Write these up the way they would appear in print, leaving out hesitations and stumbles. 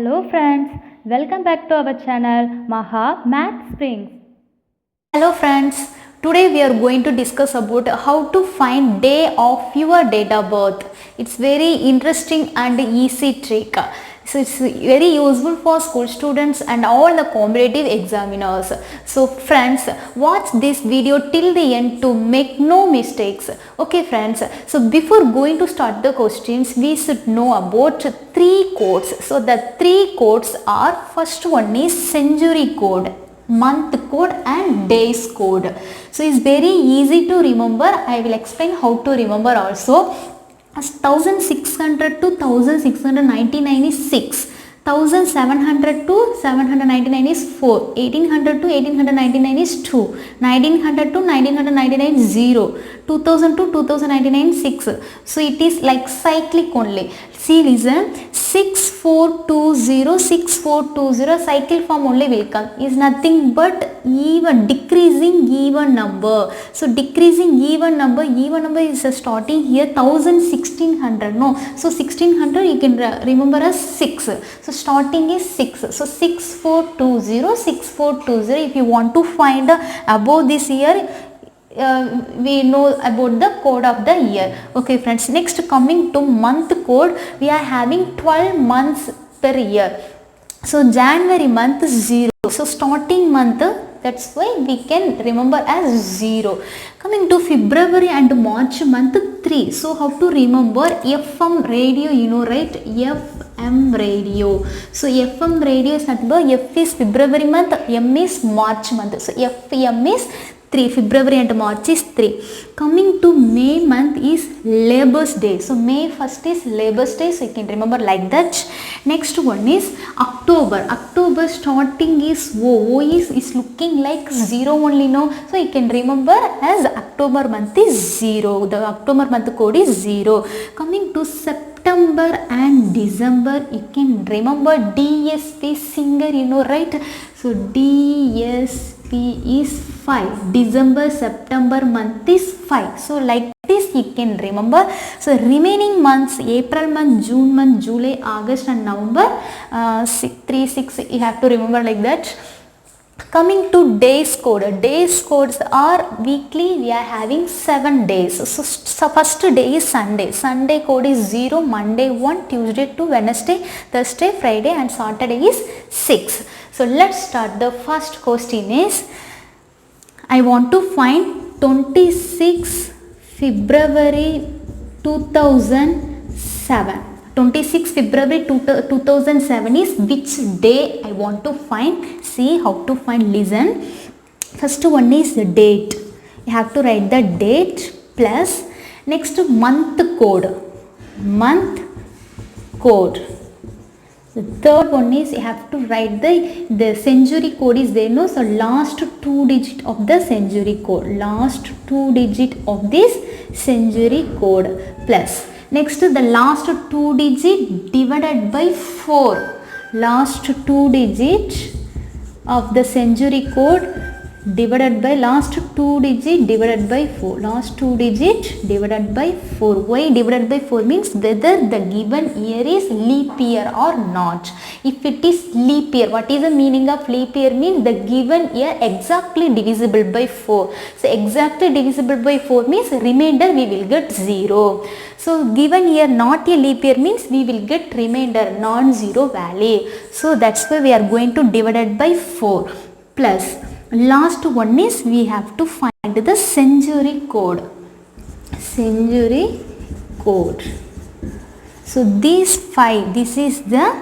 Hello friends, welcome back to our channel Maha Math Springs. Hello friends, today we are going to discuss about how to find day of your date of birth. It's very interesting and easy trick. So it's very useful for school students and all the competitive examiners. So friends, watch this video till the end to make no mistakes. Okay friends, so before going to start the questions, we should know about three codes. So the three codes are, first one is century code, month code and days code. So it's very easy to remember. I will explain how to remember also. As 1600 to 1699 is 6, 1700 to 799 is 4, 1800 to 1899 is 2, 1900 to 1999 is 0, 2000 to 2099 is 6. So it is like cyclic only. See, listen, 6420, 6420 cycle form only will come, is nothing but even, decreasing even number. So decreasing even number is starting here 1600, no, so 1600 you can remember as 6, so starting is 6, so 6420, 6420. If you want to find above this year, we know about the code of the year. Okay friends, next coming to month code, we are having 12 months per year. So January month 0, so starting month, that's why we can remember as 0. Coming to February and March month 3, so how to remember? FM radio, you know, right? FM radio. So FM radio is nothing but F is February month, M is March month. So FM is 3, February and March is 3. Coming to May month is Labour's Day. So May 1st is Labour's Day, so you can remember like that. Next one is October. October starting is O. O is looking like 0 only, no. So you can remember as October month is 0. The October month code is 0. Coming to September and December, you can remember DSP singer, you know, right? So DSP is 5. December, September month is 5. So like this you can remember. So remaining months, April month, June month, July, August and November, 3, 6, you have to remember like that. Coming to days code, days codes are weekly, we are having 7 days. So first day is Sunday. Sunday code is 0, Monday 1, Tuesday 2, Wednesday, Thursday, Friday and Saturday is 6. So let's start. The first question is, I want to find 26 February 2007. 26 February 2007 is which day I want to find. See how to find, listen. First one is the date. You have to write the date plus next month code. Month code. The third one is you have to write the century code is there, no, so last 2 digit of the century code, last 2 digit of this century code plus next the last 2 digit divided by 4, last 2 digit of the century code divided by last 2 digit divided by 4, last 2 digit divided by 4. Why divided by 4 means whether the given year is leap year or not. If it is leap year, what is the meaning of leap year? Means the given year exactly divisible by 4. So exactly divisible by 4 means remainder we will get 0. So given year not a leap year means we will get remainder non-zero value. So that's why we are going to divide it by 4 plus last one is we have to find the century code. Century code. So these 5, this is the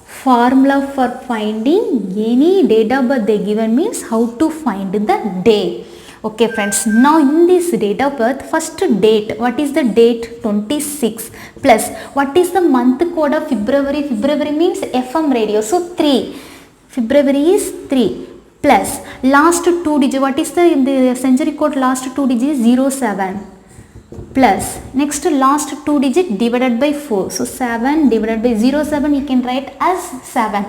formula for finding any date of birth they given means how to find the day. Okay friends, now in this date of birth, first date, what is the date? 26 plus what is the month code of February? February means FM radio, so 3. February is 3 plus last 2 digit, what is the century code last 2 digits? 07 plus next last 2 digit divided by 4, so 7 divided by 07 you can write as 7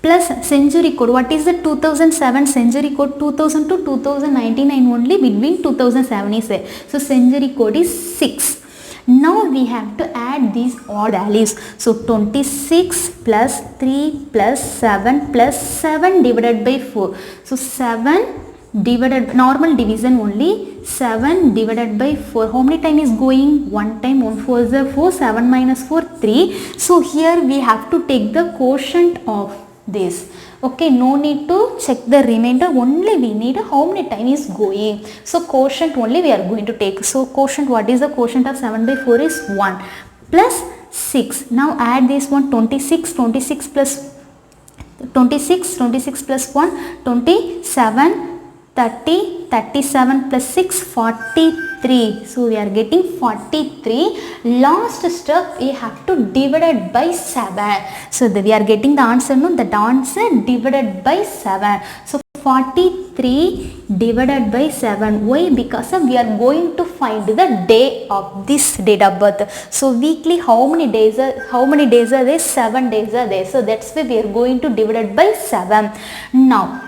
plus century code, what is the 2007 century code? 2000 to 2099 only, between 2007 is there, so century code is 6. Now we have to add these odd values. So 26 plus 3 plus 7 plus 7 divided by 4. So 7 divided, normal division only, 7 divided by 4. How many time is going? 1 time. 1 4 is 4. 7 minus 4, 3. So here we have to take the quotient of this. Okay, no need to check the remainder, only we need how many time is going. So quotient only we are going to take. So quotient, what is the quotient of 7 by 4 is 1 plus 6. Now add this one, 26, 26 plus 26, 26 plus 1, 27, 30, 37 plus 6, 43. So we are getting 43. Last step we have to divide it by 7. So we are getting the answer, no, that answer divided by 7. So 43 divided by 7. Why? Because we are going to find the day of this date of birth. So weekly how many days are there? 7 days are there. So that's why we are going to divide it by 7. Now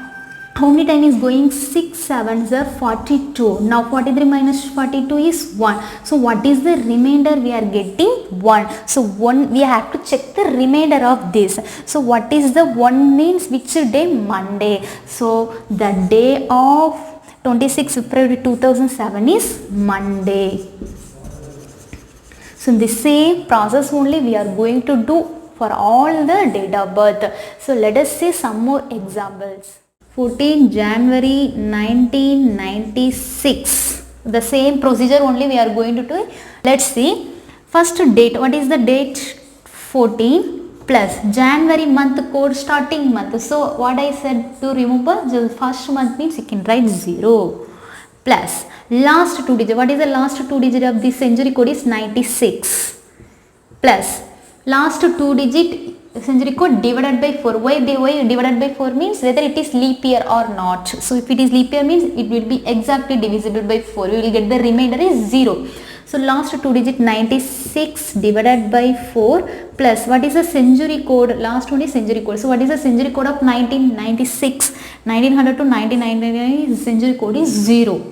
how many time is going? 6 7s are 42. Now 43 minus 42 is 1. So what is the remainder? We are getting 1. So 1, we have to check the remainder of this. So what is the 1 means? Which day? Monday. So the day of 26 February 2007 is Monday. So the same process only we are going to do for all the date of birth. So let us see some more examples. 14 January 1996. The same procedure only we are going to do. Let's see. First date. What is the date? 14 plus January month code, starting month. So what I said to remember, the first month means you can write 0 plus last 2 digit. What is the last 2 digit of this century code? Is 96 plus last 2 digit century code divided by 4. Why divided by 4 means whether it is leap year or not. So if it is leap year means it will be exactly divisible by 4. We will get the remainder is 0. So last 2 digit 96 divided by 4 plus what is the century code? Last one is century code. So what is the century code of 1996? 1900 to 1999 century code is 0.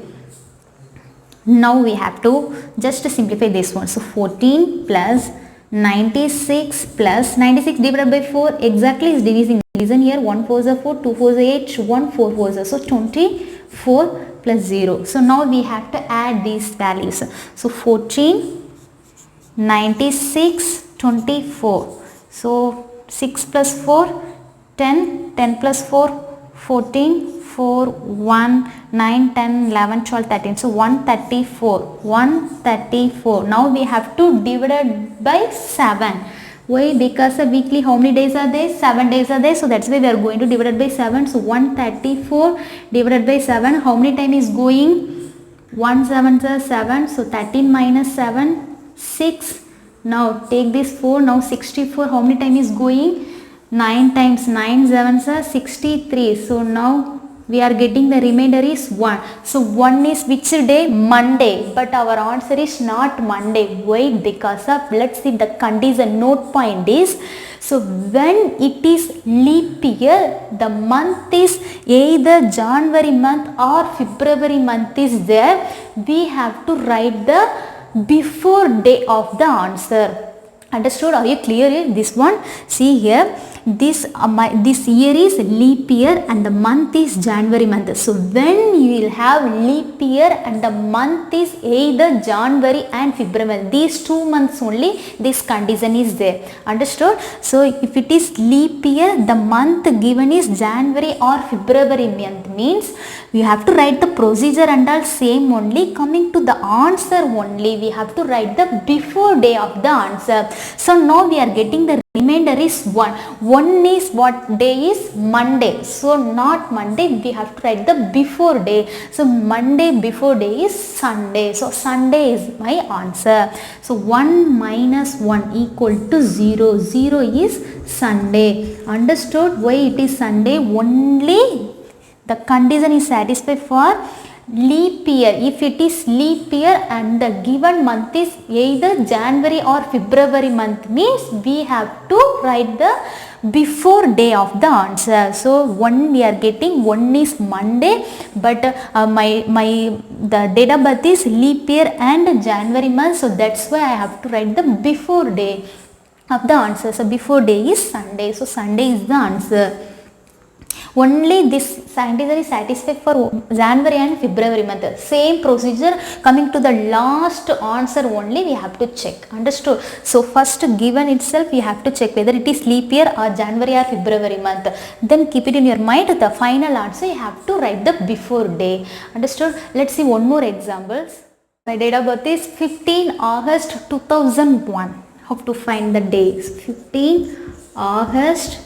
Now we have to just simplify this one. So 14 plus 96 plus 96 divided by 4 exactly is division. Division here 1 4s are 4, 2 4s are 8, 1 4 4s are. So 24 plus 0. So now we have to add these values. So 14, 96, 24. So 6 plus 4, 10, 10 plus 4, 14, 4, 1, 9, 10, 11, 12, 13. So 134. 134. Now we have to divide it by 7. Why? Because weekly how many days are there? 7 days are there. So that's why we are going to divide it by 7. So 134 divided by 7. How many time is going? 1 7 is 7. So 13 minus 7, 6. Now take this 4. Now 64. How many time is going? 9 times 9 7s are 63. So now we are getting the remainder is 1. So 1 is which day? Monday. But our answer is not Monday. Why? Because of, let's see the condition. Note point is, so when it is leap year, the month is either January month or February month is there. We have to write the before day of the answer. Understood? Are you clear here? This one, see here, this year is leap year and the month is January month. So when you will have leap year and the month is either January and February, these 2 months only this condition is there. Understood? So if it is leap year, the month given is January or February month means we have to write the procedure and all same only. Coming to the answer only, we have to write the before day of the answer. So now we are getting the remainder is 1. 1 is what day is? Monday. So not Monday, we have to write the before day. So Monday before day is Sunday. So Sunday is my answer. So 1 minus 1 equal to 0. 0 is Sunday. Understood? Why it is Sunday? Only the condition is satisfied for leap year, if it is leap year and the given month is either January or February month, means we have to write the before day of the answer. So one we are getting, one is Monday, but the date of birth is leap year and January month, so that's why I have to write the before day of the answer. So before day is Sunday, so Sunday is the answer. Only this scientifically satisfied for January and February month. Same procedure coming to the last answer only we have to check. Understood? So first given itself you have to check whether it is leap year or January or February month. Then keep it in your mind. The final answer you have to write the before day. Understood? Let's see one more examples. My date of birth is 15 August 2001. How to find the days? 15 August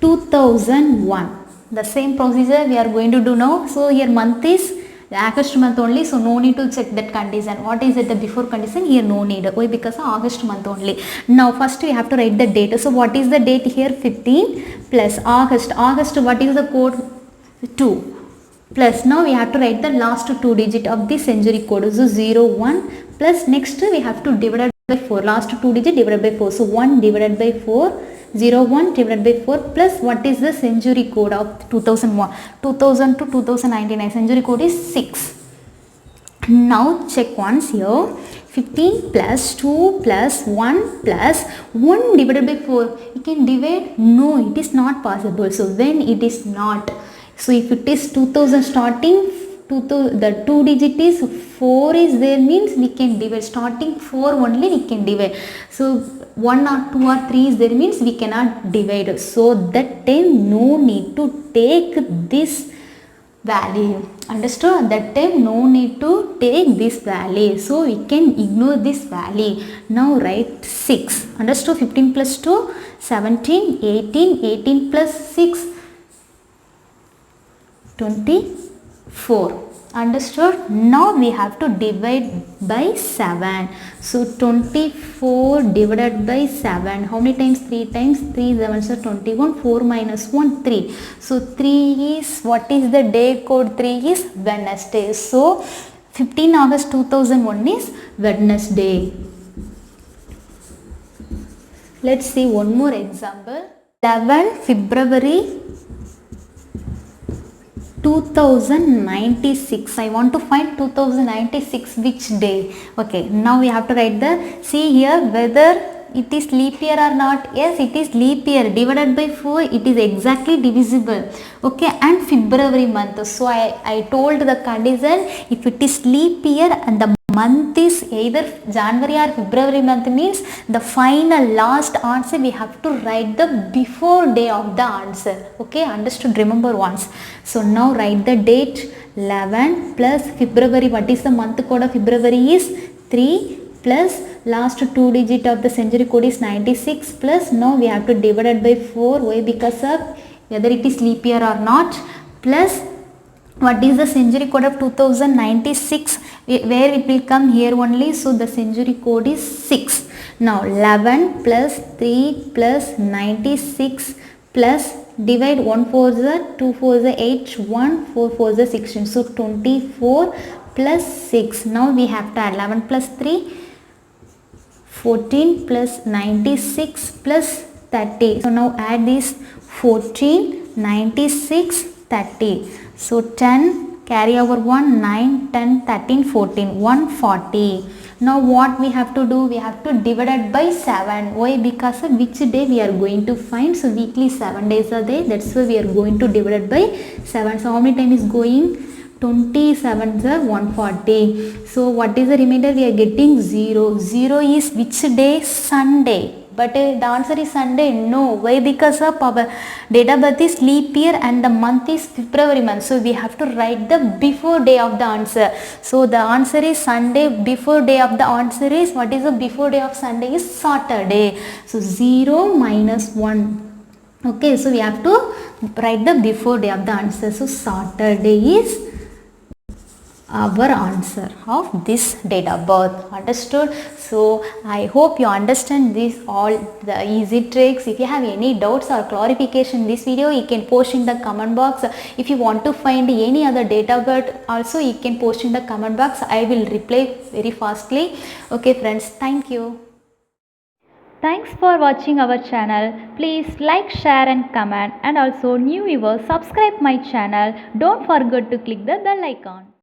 2001. The same procedure we are going to do now. So here month is August month only, so no need to check that condition. What is it, the before condition? Here no need. Why? Because August month only. Now first we have to write the date. So what is the date here? 15 plus August. August, what is the code? 2 plus, now we have to write the last 2 digit of the century code. So 01 plus, next we have to divide by 4. Last 2 digit divided by 4. So 1 divided by 4. 01 divided by 4 plus what is the century code of 2001? 2000 to 2099. Century code is 6. Now check once here. 15 plus 2 plus 1 plus 1 divided by 4. You can divide? No, it is not possible. So when it is not. So if it is 2000 starting, the 2 digit is 4 is there, means we can divide. Starting 4 only we can divide. So 1 or 2 or 3 is there, means we cannot divide. So that time no need to take this value. Understood? That time no need to take this value. So we can ignore this value. Now write 6. Understood? 15 plus 2, 17, 18, 18 plus 6, 24. Understood? Now we have to divide by 7. So 24 divided by 7. How many times? 3 times. 3 7 so 21. 4 minus 1 3. So 3 is, what is the day code? 3 is Wednesday. So 15 August 2001 is Wednesday. Let's see one more example. 11 February 2096. I want to find 2096 which day. Okay, now we have to write the, see here whether it is leap year or not. Yes, it is leap year. Divided by 4, it is exactly divisible. Okay, and February month. So I told the condition, if it is leap year and the month is either January or February month, means the final last answer we have to write the before day of the answer. Okay, understood? Remember once. So now write the date 11 plus February. What is the month code of February is 3 plus last 2 digit of the century code is 96 plus, now we have to divide it by 4. Why? Because of whether it is leap year or not, plus what is the century code of 2096, where it will come here only. So the century code is 6. Now 11 plus 3 plus 96 plus divide 1 4 is 2 4 is 8, 1 4 4 is 16. So 24 plus 6. Now we have to add 11 plus 3, 14 plus 96 plus 30. So now add this 14, 96, 30. So 10, carry over 1, 9, 10, 13, 14, 140. Now what we have to do? We have to divide it by 7. Why? Because of which day we are going to find. So weekly 7 days are there. That's why we are going to divide it by 7. So how many time is going? 27 is 140. So what is the remainder? We are getting 0. 0 is which day? Sunday. But the answer is Sunday. No. Why? Because of our date of birth is leap year and the month is February month. So we have to write the before day of the answer. So the answer is Sunday. Before day of the answer is, what is the before day of Sunday? Is Saturday. So 0 minus 1. Okay. So we have to write the before day of the answer. So Saturday is our answer of this date of birth. Understood? So I hope you understand this all the easy tricks. If you have any doubts or clarification in this video, you can post in the comment box. If you want to find any other date of birth also, you can post in the comment box. I will reply very fastly. Okay friends, thank you. Thanks for watching our channel. Please like, share and comment, and also new viewers subscribe my channel. Don't forget to click the bell icon.